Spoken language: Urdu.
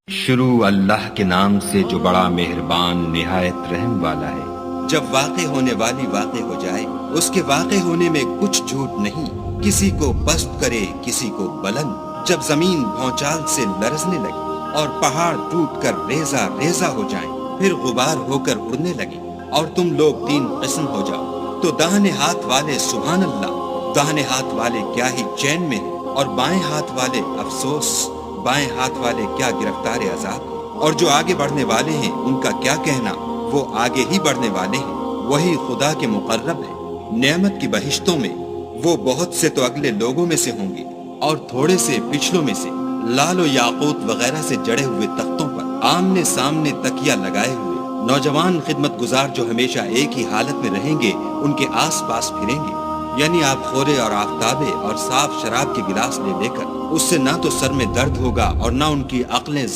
شروع اللہ کے نام سے جو بڑا مہربان نہایت رحم والا ہے۔ جب واقع ہونے والی واقع ہو جائے، اس کے واقع ہونے میں کچھ جھوٹ نہیں، کسی کو پست کرے کسی کو بلند۔ جب زمین بھونچال سے لرزنے لگے اور پہاڑ ٹوٹ کر ریزہ ریزہ ہو جائیں، پھر غبار ہو کر اڑنے لگے اور تم لوگ تین قسم ہو جاؤ، تو داہنے ہاتھ والے سبحان اللہ، داہنے ہاتھ والے کیا ہی چین میں ہیں، اور بائیں ہاتھ والے افسوس، بائیں ہاتھ والے کیا گرفتار عذاب۔ اور جو آگے بڑھنے والے ہیں ان کا کیا کہنا، وہ آگے ہی بڑھنے والے ہیں، وہی خدا کے مقرب ہیں۔ نعمت کی بہشتوں میں وہ بہت سے تو اگلے لوگوں میں سے ہوں گے اور تھوڑے سے پچھلوں میں سے، لال و یاقوت وغیرہ سے جڑے ہوئے تختوں پر آمنے سامنے تکیہ لگائے ہوئے نوجوان خدمت گزار جو ہمیشہ ایک ہی حالت میں رہیں گے، ان کے آس پاس پھریں گے، یعنی آپ خورے اور آفتابے اور صاف شراب کے گلاس لے لے کر، اس سے نہ تو سر میں درد ہوگا اور نہ ان کی عقلیں